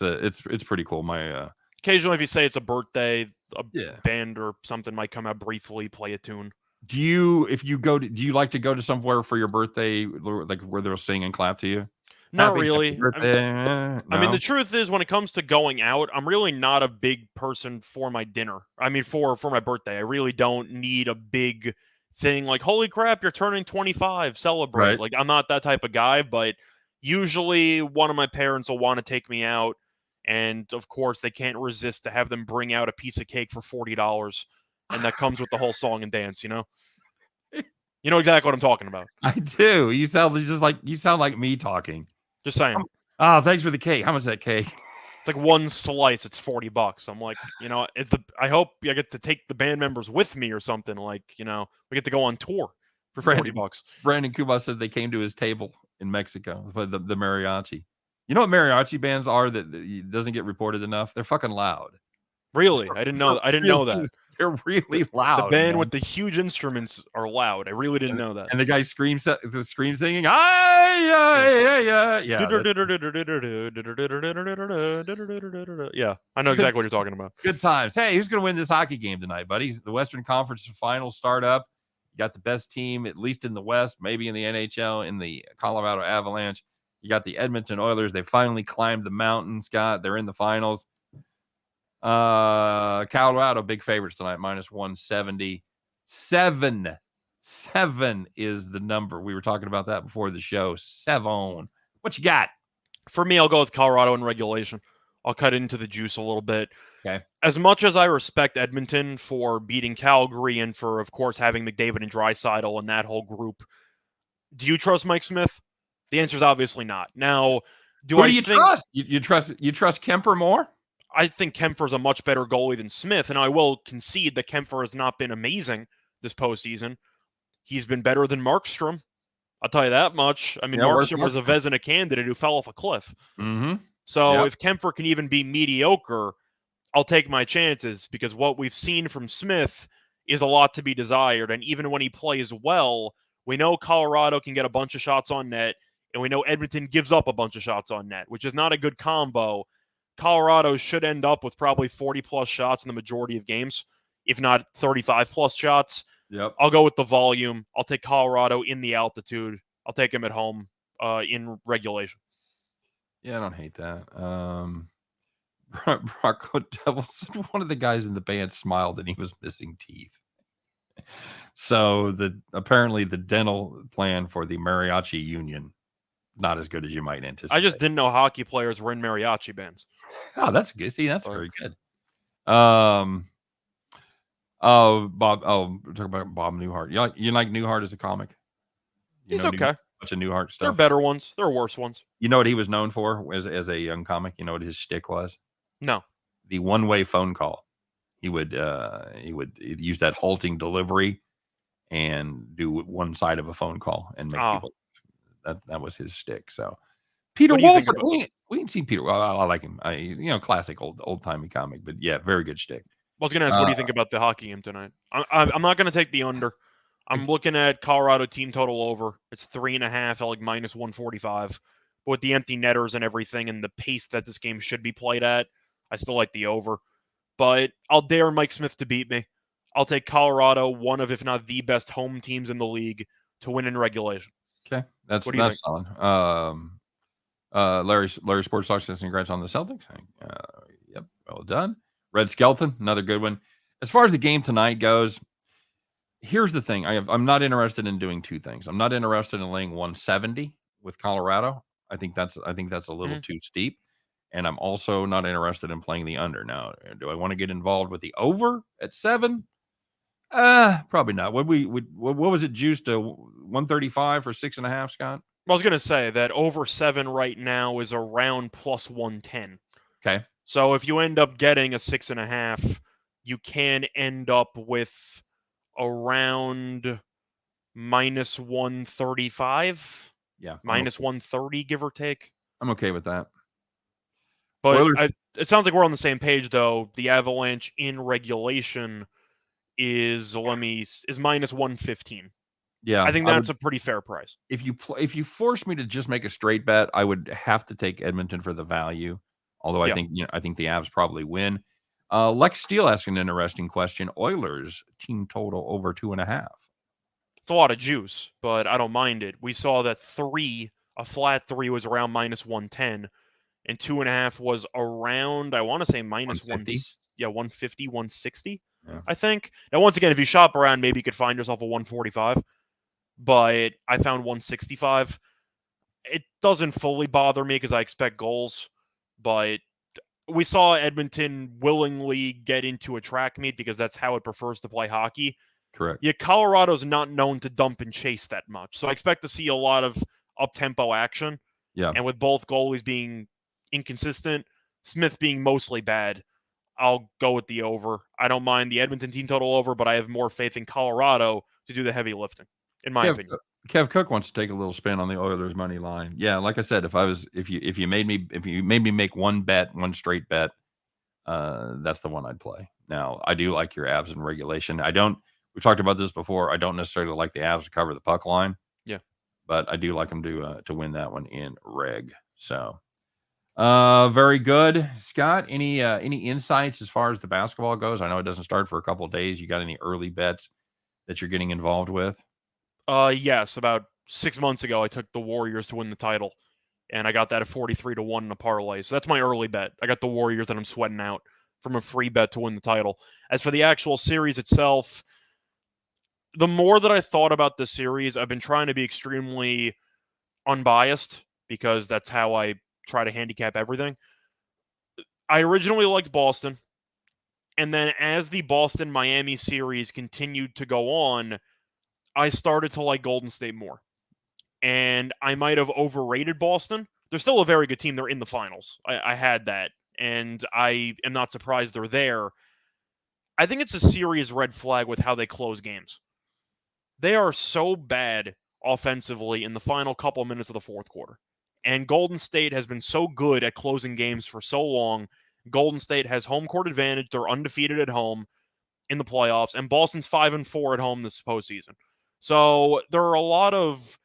Speaker 1: pretty cool. My
Speaker 2: occasionally, if you say it's a birthday, a band or something might come out briefly, play a tune.
Speaker 1: Do you like to go to somewhere for your birthday, where they'll sing and clap to you?
Speaker 2: Not really. I mean, the truth is, when it comes to going out, I'm really not a big person for my dinner. I mean, for my birthday, I really don't need a big thing like, holy crap, you're turning 25, celebrate.
Speaker 1: Right.
Speaker 2: I'm not that type of guy, but usually one of my parents will want to take me out. And of course, they can't resist to have them bring out a piece of cake for $40. And that comes with the whole song and dance, You know exactly what I'm talking about. I
Speaker 1: do. You sound like me talking.
Speaker 2: Just saying.
Speaker 1: Oh, thanks for the cake. How much is that cake?
Speaker 2: It's like one slice. It's $40. I'm like, I hope I get to take the band members with me or something. We get to go on tour for $40.
Speaker 1: Brandon Kuba said they came to his table in Mexico for the mariachi. You know what mariachi bands are that doesn't get reported enough? They're fucking loud.
Speaker 2: Really? I didn't know that.
Speaker 1: They're really loud.
Speaker 2: The band with the huge instruments are loud. I really didn't know that.
Speaker 1: And the guy scream singing. Yeah.
Speaker 2: Yeah, I know exactly what you're talking about.
Speaker 1: Good times. Hey, who's going to win this hockey game tonight, buddy? The Western Conference Finals start up. You got the best team, at least in the West, maybe in the NHL, in the Colorado Avalanche. You got the Edmonton Oilers. They finally climbed the mountain, Scott. They're in the finals. Colorado, big favorites tonight, minus 170. 7 is the number. We were talking about that before the show. 7. What you got?
Speaker 2: For me, I'll go with Colorado in regulation. I'll cut into the juice a little bit.
Speaker 1: Okay.
Speaker 2: As much as I respect Edmonton for beating Calgary and for, of course, having McDavid and Draisaitl and that whole group, do you trust Mike Smith? The answer is obviously not. Now,
Speaker 1: Who do you trust? You trust Kemper more?
Speaker 2: I think Kemper's a much better goalie than Smith, and I will concede that Kemper has not been amazing this postseason. He's been better than Markstrom. I'll tell you that much. I mean, Markstrom was a Vezina candidate who fell off a cliff.
Speaker 1: Mm-hmm.
Speaker 2: So if Kemper can even be mediocre, I'll take my chances, because what we've seen from Smith is a lot to be desired. And even when he plays well, we know Colorado can get a bunch of shots on net, and we know Edmonton gives up a bunch of shots on net, which is not a good combo. Colorado should end up with probably 40-plus shots in the majority of games, if not 35-plus shots.
Speaker 1: Yep.
Speaker 2: I'll go with the volume. I'll take Colorado in the altitude. I'll take him at home in regulation.
Speaker 1: Yeah, I don't hate that. Bronco Devil said one of the guys in the band smiled and he was missing teeth. So apparently the dental plan for the mariachi union, not as good as you might anticipate.
Speaker 2: I just didn't know hockey players were in mariachi bands.
Speaker 1: Oh, that's good. See, that's very good. Bob. Oh, we're talking about Bob Newhart. You like Newhart as a comic?
Speaker 2: He's okay.
Speaker 1: A bunch of Newhart stuff.
Speaker 2: There are better ones. There are worse ones.
Speaker 1: You know what he was known for as a young comic? You know what his shtick was?
Speaker 2: No.
Speaker 1: The one-way phone call. He would use that halting delivery and do one side of a phone call and make people. That was his shtick. So Peter Wolford, we can see Peter. Well, I like him. Classic old-timey comic, but yeah, very good shtick.
Speaker 2: I was going to ask, what do you think about the hockey game tonight? I'm not going to take the under. I'm looking at Colorado team total over. It's 3.5 at like minus 145. But with the empty netters and everything and the pace that this game should be played at, I still like the over. But I'll dare Mike Smith to beat me. I'll take Colorado, one of, if not the best home teams in the league, to win in regulation.
Speaker 1: Okay, that's solid. Larry Sports Talk says congrats on the Celtics. Yep, well done. Red Skelton, another good one. As far as the game tonight goes, here's the thing. I'm not interested in doing two things. I'm not interested in laying 170 with Colorado. I think that's a little too steep. And I'm also not interested in playing the under. Now, do I want to get involved with the over at 7? Probably not. What was it juiced to 135 for 6.5, Scott?
Speaker 2: I was going to say that over 7 right now is around plus 110.
Speaker 1: Okay.
Speaker 2: So if you end up getting a 6.5, you can end up with around minus 135.
Speaker 1: Yeah.
Speaker 2: Minus 130, give or take.
Speaker 1: I'm okay with that.
Speaker 2: But it sounds like we're on the same page, though. The Avalanche in regulation is minus 115.
Speaker 1: Yeah,
Speaker 2: I think that's a pretty fair price.
Speaker 1: If you force me to just make a straight bet, I would have to take Edmonton for the value. Although I think the Avs probably win. Lex Steele asking an interesting question. Oilers team total over 2.5.
Speaker 2: It's a lot of juice, but I don't mind it. We saw that a flat 3 was around minus 110, and 2.5 was around, I want to say minus 150, 160. Yeah. I think. Now, once again, if you shop around, maybe you could find yourself a 145. But I found 165. It doesn't fully bother me because I expect goals. But we saw Edmonton willingly get into a track meet because that's how it prefers to play hockey.
Speaker 1: Correct.
Speaker 2: Yeah, Colorado's not known to dump and chase that much. So I expect to see a lot of up-tempo action.
Speaker 1: Yeah.
Speaker 2: And with both goalies being inconsistent, Smith being mostly bad, I'll go with the over. I don't mind the Edmonton team total over, but I have more faith in Colorado to do the heavy lifting, in my opinion.
Speaker 1: Kev Cook wants to take a little spin on the Oilers money line. Yeah, like I said, if you made me make one straight bet, that's the one I'd play. Now, I do like your Avs in regulation. We talked about this before. I don't necessarily like the Avs to cover the puck line.
Speaker 2: Yeah.
Speaker 1: But I do like them to win that one in reg. So very good. Scott, any insights as far as the basketball goes? I know it doesn't start for a couple of days. You got any early bets that you're getting involved with?
Speaker 2: Yes, about 6 months ago, I took the Warriors to win the title, and I got that at 43-1 in a parlay. So that's my early bet. I got the Warriors that I'm sweating out from a free bet to win the title. As for the actual series itself, the more that I thought about this series, I've been trying to be extremely unbiased because that's how I try to handicap everything. I originally liked Boston, and then as the Boston-Miami series continued to go on, I started to like Golden State more. And I might have overrated Boston. They're still a very good team. They're in the finals. I had that, and I am not surprised they're there. I think it's a serious red flag with how they close games. They are so bad offensively in the final couple minutes of the fourth quarter. And Golden State has been so good at closing games for so long. Golden State has home court advantage. They're undefeated at home in the playoffs, and Boston's 5-4 at home this postseason. So there are a lot of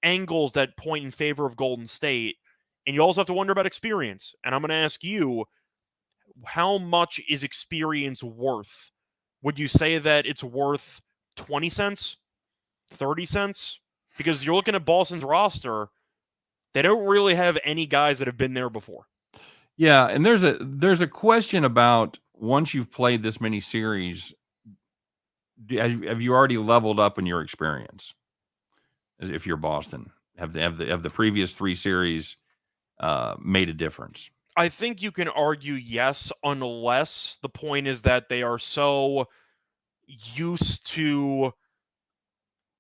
Speaker 2: angles that point in favor of Golden State, and you also have to wonder about experience. And I'm going to ask you, how much is experience worth? Would you say that it's worth 20 cents, 30 cents? Because you're looking at Boston's roster, they don't really have any guys that have been there before.
Speaker 1: Yeah, and there's a question about once you've played this many series, have you already leveled up in your experience? If you're Boston, have the previous 3 series made a difference?
Speaker 2: I think you can argue yes, unless the point is that they are so used to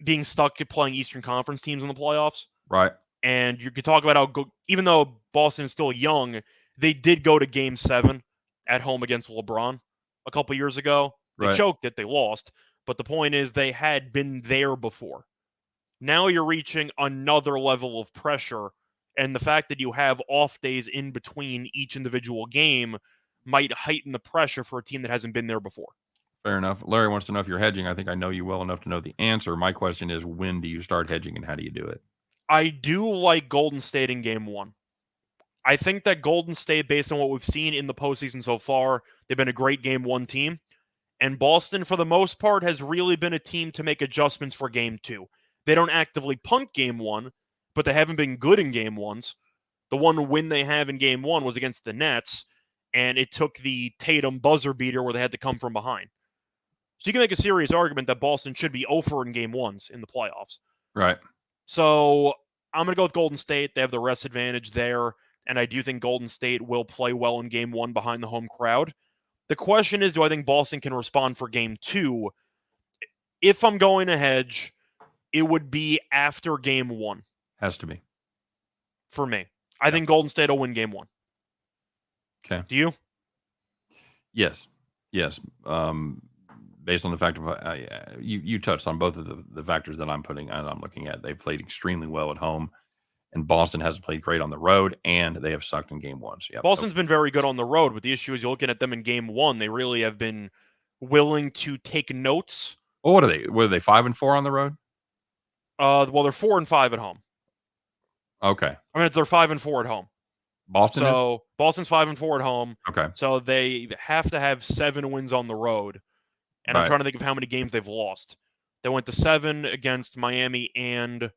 Speaker 2: being stuck at playing Eastern Conference teams in the playoffs.
Speaker 1: Right.
Speaker 2: And you could talk about how, even though Boston is still young, they did go to Game 7 at home against LeBron a couple years ago. They
Speaker 1: Right.
Speaker 2: choked it, they lost. But the point is they had been there before. Now you're reaching another level of pressure, and the fact that you have off days in between each individual game might heighten the pressure for a team that hasn't been there before.
Speaker 1: Fair enough. Larry wants to know if you're hedging. I think I know you well enough to know the answer. My question is, when do you start hedging and how do you do it?
Speaker 2: I do like Golden State in Game 1. I think that Golden State, based on what we've seen in the postseason so far, they've been a great Game 1 team. And Boston, for the most part, has really been a team to make adjustments for Game 2. They don't actively punt Game 1, but they haven't been good in Game 1s. The one win they have in Game 1 was against the Nets, and it took the Tatum buzzer beater where they had to come from behind. So you can make a serious argument that Boston should be 0-for in Game 1s in the playoffs.
Speaker 1: Right.
Speaker 2: So I'm going to go with Golden State. They have the rest advantage there, and I do think Golden State will play well in Game 1 behind the home crowd. The question is, do I think Boston can respond for Game 2? If I'm going to hedge, it would be after Game 1.
Speaker 1: Has to be.
Speaker 2: For me. I think Golden State will win Game 1.
Speaker 1: Okay.
Speaker 2: Do you?
Speaker 1: Yes. Yes. Based on the fact of you touched on both of the factors that I'm looking at. They played extremely well at home, and Boston hasn't played great on the road, and they have sucked in Game 1. So yeah,
Speaker 2: Boston's been very good on the road, but the issue is you're looking at them in Game 1. They really have been willing to take notes.
Speaker 1: Oh, what are they? Were they 5-4 on the road?
Speaker 2: Well, they're 4-5 at home.
Speaker 1: Okay.
Speaker 2: I mean, they're 5-4 at home.
Speaker 1: Boston.
Speaker 2: So Boston's 5-4 at home.
Speaker 1: Okay.
Speaker 2: So they have to have 7 wins on the road. And I'm trying to think of how many games they've lost. They went to 7 against Miami and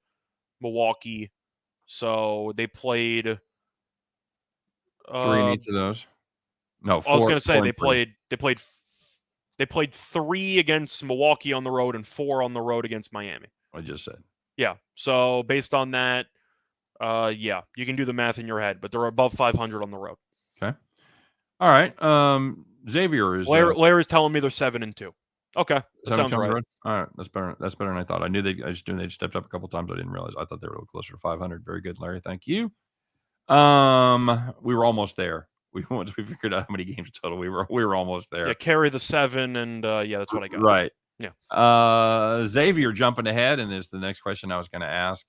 Speaker 2: Milwaukee. So they played
Speaker 1: 3 in each of those. No, 4.
Speaker 2: I was going to say they played 3 against Milwaukee on the road and 4 on the road against Miami.
Speaker 1: I just said.
Speaker 2: Yeah. So based on that, yeah, you can do the math in your head, but they're above 500 on the road.
Speaker 1: Okay. All right. Xavier is
Speaker 2: Larry's telling me they're 7-2. Okay, that sounds right.
Speaker 1: All right, that's better. That's better than I thought. I just knew they'd stepped up a couple times. I didn't realize. I thought they were a little closer to 500. Very good, Larry. Thank you. We were almost there. Once we figured out how many games total, we were almost there.
Speaker 2: Yeah, carry the 7, and yeah, that's what I got.
Speaker 1: Right.
Speaker 2: Yeah.
Speaker 1: Xavier jumping ahead, and this is the next question I was going to ask.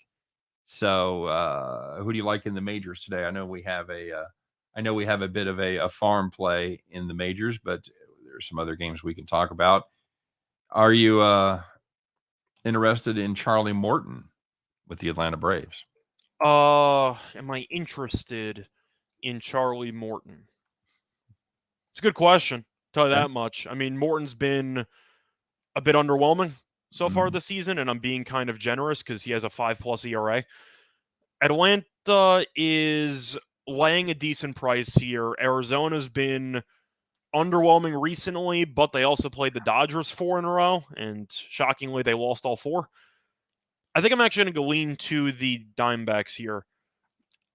Speaker 1: So, who do you like in the majors today? I know we have a bit of a farm play in the majors, but there's some other games we can talk about. Are you interested in Charlie Morton with the Atlanta Braves?
Speaker 2: Am I interested in Charlie Morton? It's a good question. Tell you that much. I mean, Morton's been a bit underwhelming so far this season, and I'm being kind of generous because he has a 5+ ERA. Atlanta is laying a decent price here. Arizona's been underwhelming recently, but they also played the Dodgers 4 in a row, and shockingly, they lost all 4. I think I'm actually going to go lean to the Diamondbacks here.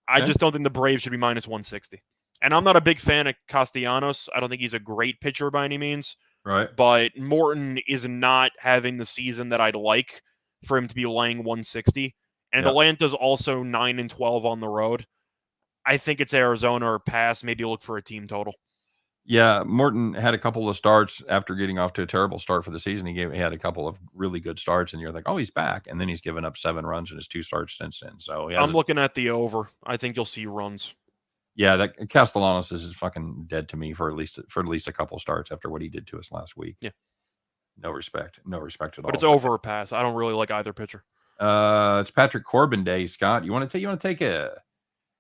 Speaker 2: I just don't think the Braves should be minus 160. And I'm not a big fan of Castellanos. I don't think he's a great pitcher by any means.
Speaker 1: Right.
Speaker 2: But Morton is not having the season that I'd like for him to be laying 160. And Atlanta's also 9-12 on the road. I think it's Arizona or pass. Maybe look for a team total.
Speaker 1: Yeah, Morton had a couple of starts after getting off to a terrible start for the season. He had a couple of really good starts, and you're like, oh, he's back. And then he's given up 7 runs in his 2 starts since then. So
Speaker 2: I'm looking at the over. I think you'll see runs.
Speaker 1: Yeah, that Castellanos is fucking dead to me for at least a couple of starts after what he did to us last week.
Speaker 2: Yeah,
Speaker 1: no respect at all.
Speaker 2: But it's over or pass. I don't really like either pitcher.
Speaker 1: It's Patrick Corbin day, Scott. You want to take a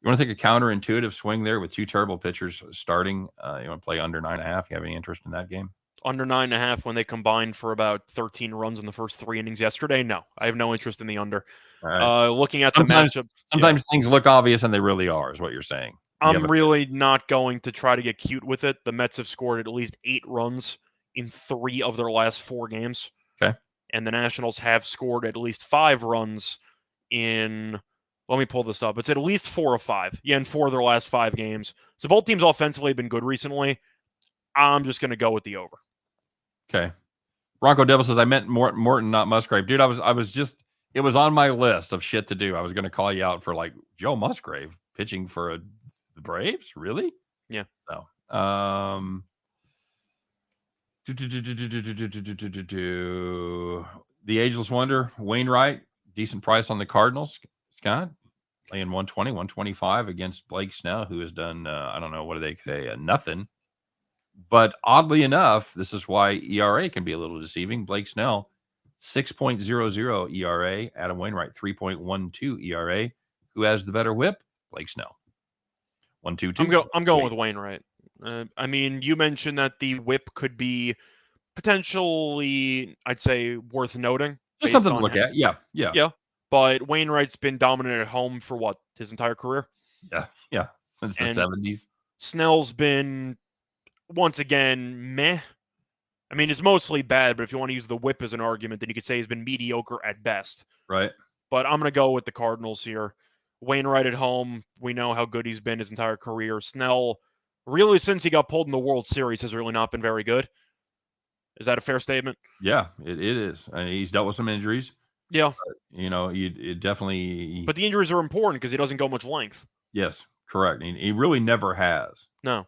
Speaker 1: counterintuitive swing there with 2 terrible pitchers starting? You want to play under 9.5? You have any interest in that game?
Speaker 2: Under 9.5 when they combined for about 13 runs in the first 3 innings yesterday? No, I have no interest in the under.
Speaker 1: Right.
Speaker 2: Looking at the matchup,
Speaker 1: sometimes things look obvious and they really are, is what you're saying.
Speaker 2: I'm really not going to try to get cute with it. The Mets have scored at least 8 runs in 3 of their last 4 games.
Speaker 1: Okay.
Speaker 2: And the Nationals have scored at least 5 runs in... Let me pull this up. It's at least 4 of 5. Yeah, in 4 of their last 5 games. So both teams offensively have been good recently. I'm just going to go with the over.
Speaker 1: Okay. Bronco Devil says, I meant Morton, not Musgrave. Dude, it was on my list of shit to do. I was going to call you out for like Joe Musgrave pitching for the Braves? Really?
Speaker 2: Yeah.
Speaker 1: So, the Ageless Wonder, Wainwright, decent price on the Cardinals. Scott, playing 120, 125 against Blake Snell, who has done, I don't know, what do they say, nothing. But oddly enough, this is why ERA can be a little deceiving. Blake Snell, 6.00 ERA. Adam Wainwright, 3.12 ERA. Who has the better whip? Blake Snell. 1-2-2.
Speaker 2: I'm going with Wainwright. I mean, you mentioned that the whip could be potentially, I'd say, worth noting.
Speaker 1: Just something to look at. Yeah.
Speaker 2: But Wainwright's been dominant at home for what, his entire career?
Speaker 1: Yeah. Since the 70s.
Speaker 2: Snell's been, once again, meh. I mean, it's mostly bad, but if you want to use the whip as an argument, then you could say he's been mediocre at best.
Speaker 1: Right.
Speaker 2: But I'm going to go with the Cardinals here. Wainwright at home, we know how good he's been his entire career. Snell, really since he got pulled in the World Series, has really not been very good. Is that a fair statement?
Speaker 1: Yeah, it is. I mean, he's dealt with some injuries.
Speaker 2: Yeah.
Speaker 1: But, it definitely...
Speaker 2: But the injuries are important because he doesn't go much length.
Speaker 1: Yes, correct. He really never has.
Speaker 2: No.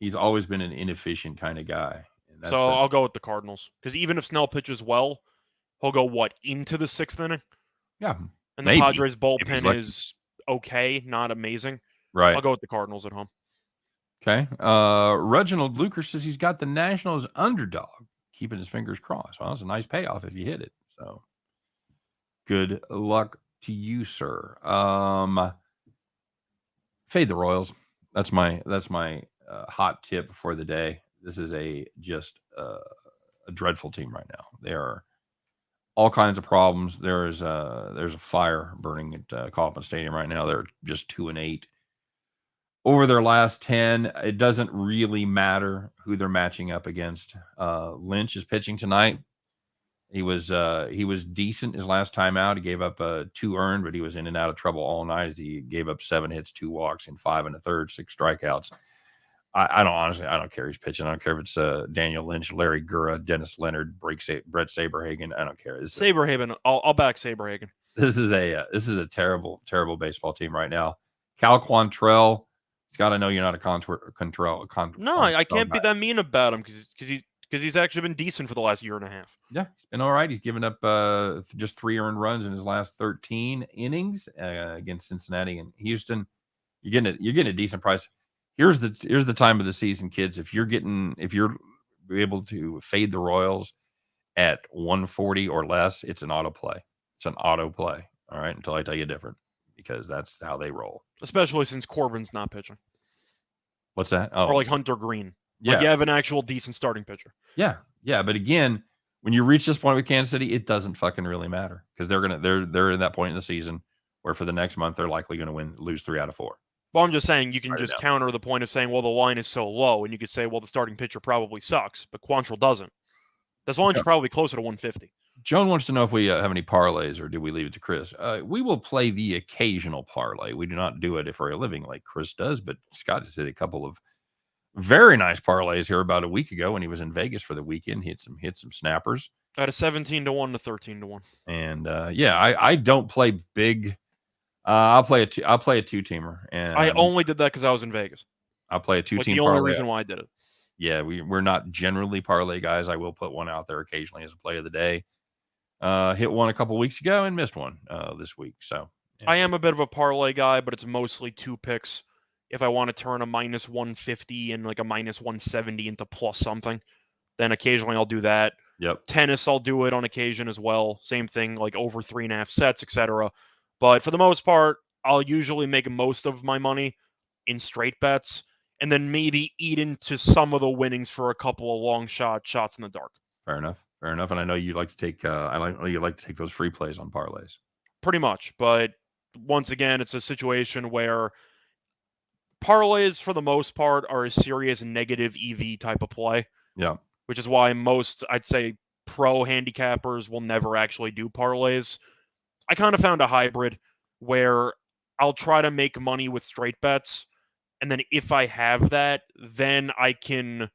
Speaker 1: He's always been an inefficient kind of guy.
Speaker 2: So I'll go with the Cardinals. Because even if Snell pitches well, he'll go, into the 6th inning?
Speaker 1: Yeah.
Speaker 2: And the Padres bullpen is okay, not amazing.
Speaker 1: Right.
Speaker 2: I'll go with the Cardinals at home.
Speaker 1: Okay. Reginald Luker says he's got the Nationals underdog, keeping his fingers crossed. Well, it's a nice payoff if you hit it. So good luck to you, sir. Fade the Royals. That's my hot tip for the day. This is a dreadful team right now. They are all kinds of problems. There's a fire burning at Kauffman Stadium right now. They're just 2-8 over their last 10. It doesn't really matter who they're matching up against. Lynch is pitching tonight. He was decent his last time out. He gave up 2 earned, but he was in and out of trouble all night as he gave up 7 hits, 2 walks, and 5 1/3, 6 strikeouts. I don't care who's pitching. I don't care if it's Daniel Lynch, Larry Gura, Dennis Leonard, Brett Saberhagen. I don't care.
Speaker 2: Saberhagen. I'll back Saberhagen.
Speaker 1: This is a terrible, terrible baseball team right now. Cal Quantrill. Scott, I know you're not a Quantrill.
Speaker 2: No, I can't be that mean about him because he's actually been decent for the last year and a half.
Speaker 1: Yeah, he's been all right. He's given up just 3 earned runs in his last 13 innings against Cincinnati and Houston. You're getting a decent price. Here's the time of the season, kids. If you're able to fade the Royals at 140 or less, it's an auto play. It's an auto play. All right, until I tell you different, because that's how they roll.
Speaker 2: Especially since Corbin's not pitching.
Speaker 1: What's that? Oh,
Speaker 2: or like Hunter Green.
Speaker 1: Yeah,
Speaker 2: you have an actual decent starting pitcher.
Speaker 1: Yeah. But again, when you reach this point with Kansas City, it doesn't fucking really matter because they're in that point in the season where for the next month they're likely going to lose 3 out of 4.
Speaker 2: Well, I'm just saying you can
Speaker 1: Write it
Speaker 2: just
Speaker 1: down.
Speaker 2: counter the point of saying, well, the line is so low, and you could say, well, the starting pitcher probably sucks, but Quantrill doesn't. This line's probably closer to 150.
Speaker 1: Joan wants to know if we have any parlays or do we leave it to Chris? We will play the occasional parlay. We do not do it for a living like Chris does, but Scott just did a couple of very nice parlays here about a week ago when he was in Vegas for the weekend. Hit some snappers.
Speaker 2: At a 17-1 to 13-1.
Speaker 1: And I don't play big. I'll play a 2-teamer. And
Speaker 2: I only did that because I was in Vegas.
Speaker 1: I'll play a 2-team
Speaker 2: the
Speaker 1: parlay.
Speaker 2: only reason why I did it.
Speaker 1: Yeah, we're not generally parlay guys. I will put one out there occasionally as a play of the day. Hit one a couple weeks ago and missed one this week. So
Speaker 2: yeah. I am a bit of a parlay guy, but it's mostly 2 picks. If I want to turn a minus 150 and like a minus 170 into plus something, then occasionally I'll do that.
Speaker 1: Yep.
Speaker 2: Tennis, I'll do it on occasion as well. Same thing, like over 3.5 sets, etc. But for the most part, I'll usually make most of my money in straight bets and then maybe eat into some of the winnings for a couple of long shots in the dark.
Speaker 1: Fair enough. And I know you like to take you like to take those free plays on parlays.
Speaker 2: Pretty much, but once again, it's a situation where parlays for the most part are a serious negative EV type of play.
Speaker 1: Yeah.
Speaker 2: Which is why most, I'd say, pro handicappers will never actually do parlays. I kind of found a hybrid where I'll try to make money with straight bets, and then if I have that, then I can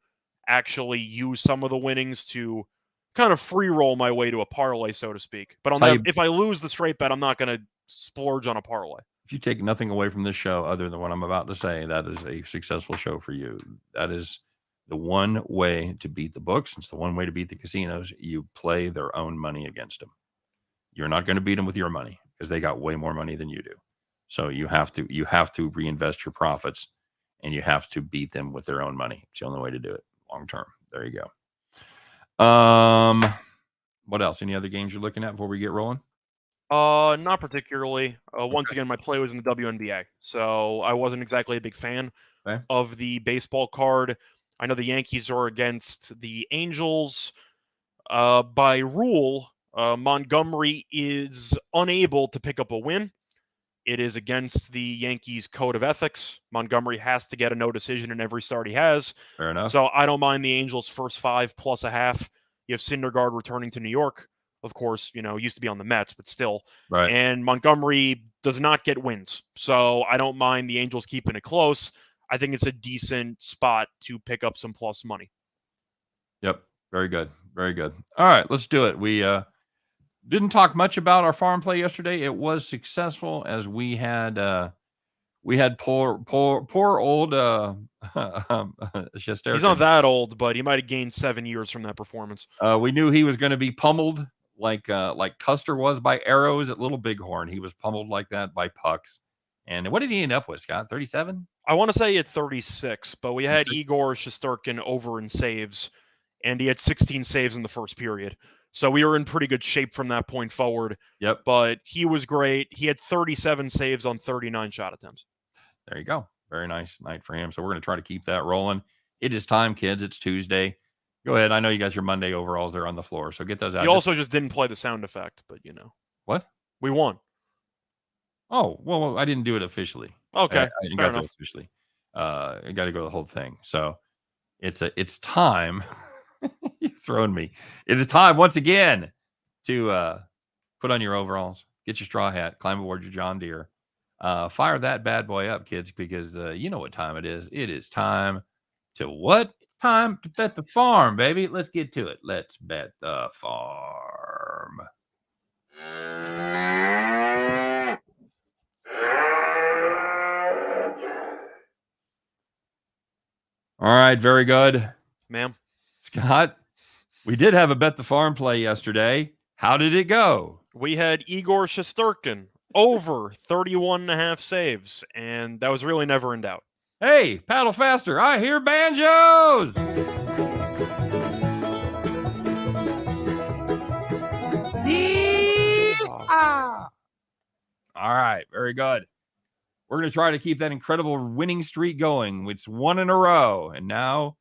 Speaker 2: actually use some of the winnings to kind of free roll my way to a parlay, so to speak. But if I lose the straight bet, I'm not going to splurge on a parlay.
Speaker 1: If you take nothing away from this show other than what I'm about to say, that is a successful show for you. That is the one way to beat the books. It's the one way to beat the casinos. You play their own money against them. You're not going to beat them with your money because they got way more money than you do. So you have to reinvest your profits and you have to beat them with their own money. It's the only way to do it long term. There you go. What else? Any other games you're looking at before we get rolling?
Speaker 2: Not particularly. Once again, my play was in the WNBA, so I wasn't exactly a big fan of the baseball card. I know the Yankees are against the Angels. By rule, Montgomery is unable to pick up a win. It is against the Yankees' code of ethics. Montgomery has to get a no decision in every start he has.
Speaker 1: Fair enough.
Speaker 2: So I don't mind the Angels' first 5 plus a half. You have Syndergaard returning to New York. Of course, used to be on the Mets, but still.
Speaker 1: Right.
Speaker 2: And Montgomery does not get wins. So I don't mind the Angels keeping it close. I think it's a decent spot to pick up some plus money.
Speaker 1: Yep. Very good. Very good. All right, let's do it. We didn't talk much about our farm play yesterday. It was successful as we had poor old Shesterkin.
Speaker 2: He's not that old, but he might have gained 7 years from that performance.
Speaker 1: We knew he was going to be pummeled like Custer was by arrows at Little Bighorn. He was pummeled like that by pucks. And what did he end up with, Scott? 37?
Speaker 2: I want to say at 36, but we had Igor Shesterkin over in saves, and he had 16 saves in the first period. So we were in pretty good shape from that point forward.
Speaker 1: Yep.
Speaker 2: But he was great. He had 37 saves on 39 shot attempts.
Speaker 1: There you go. Very nice night for him. So we're going to try to keep that rolling. It is time, kids. It's Tuesday. Go ahead. I know you got your Monday overalls there on the floor, so get those out.
Speaker 2: You also just didn't play the sound effect, but
Speaker 1: What?
Speaker 2: We won.
Speaker 1: Oh, well, I didn't do it officially.
Speaker 2: Okay.
Speaker 1: I didn't got it officially. I got to go the whole thing. So it's time. You've thrown me. It is time once again to put on your overalls, get your straw hat, climb aboard your John Deere, fire that bad boy up, kids, because you know what time it is. It is time to what? It's time to bet the farm, baby. Let's get to it. Let's bet the farm. All right, very good.
Speaker 2: Ma'am.
Speaker 1: Scott, we did have a bet the farm play yesterday. How did it go?
Speaker 2: We had Igor Shesterkin over 31.5 saves, and that was really never in doubt.
Speaker 1: Hey, paddle faster. I hear banjos. All right, very good. We're going to try to keep that incredible winning streak going. It's 1 in a row. And now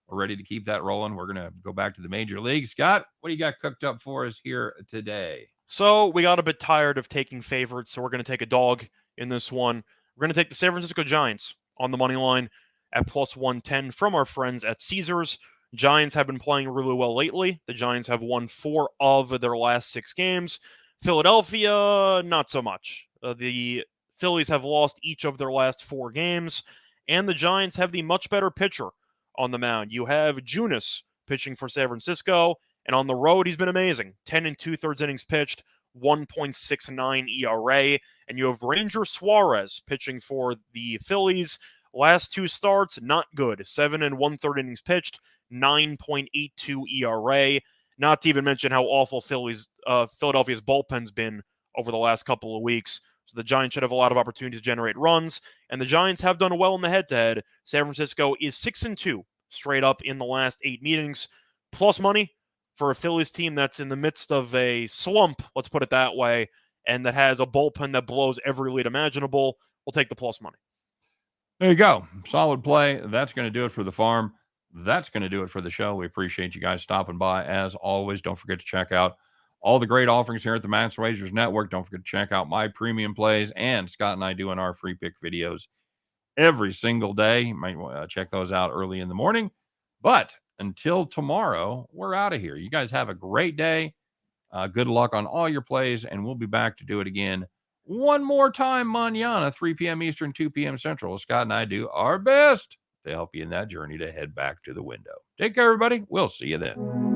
Speaker 1: we're ready to keep that rolling. We're going to go back to the major league. Scott, what do you got cooked up for us here today?
Speaker 2: So we got a bit tired of taking favorites, so we're going to take a dog in this one. We're going to take the San Francisco Giants on the money line at plus 110 from our friends at Caesars. Giants have been playing really well lately. The Giants have won 4 of their last 6 games. Philadelphia, not so much. The Phillies have lost each of their last 4 games, and the Giants have the much better pitcher on the mound. You have Junis pitching for San Francisco, and on the road, he's been amazing. 10 2/3 innings pitched, 1.69 ERA. And you have Ranger Suarez pitching for the Phillies. Last 2 starts, not good. 7 1/3 innings pitched, 9.82 ERA. Not to even mention how awful Philadelphia's bullpen's been over the last couple of weeks. So the Giants should have a lot of opportunities to generate runs. And the Giants have done well in the head-to-head. San Francisco is 6-2 straight up in the last 8 meetings. Plus money for a Phillies team that's in the midst of a slump, let's put it that way, and that has a bullpen that blows every lead imaginable. We'll take the plus money.
Speaker 1: There you go. Solid play. That's going to do it for the farm. That's going to do it for the show. We appreciate you guys stopping by. As always, don't forget to check out all the great offerings here at the Max Wagers Network. Don't forget to check out my premium plays, and Scott and I doing our free pick videos every single day. You might want to check those out early in the morning. But until tomorrow, we're out of here. You guys have a great day. Good luck on all your plays, and we'll be back to do it again one more time mañana, 3 p.m. Eastern, 2 p.m. Central. Scott and I do our best to help you in that journey to head back to the window. Take care, everybody. We'll see you then.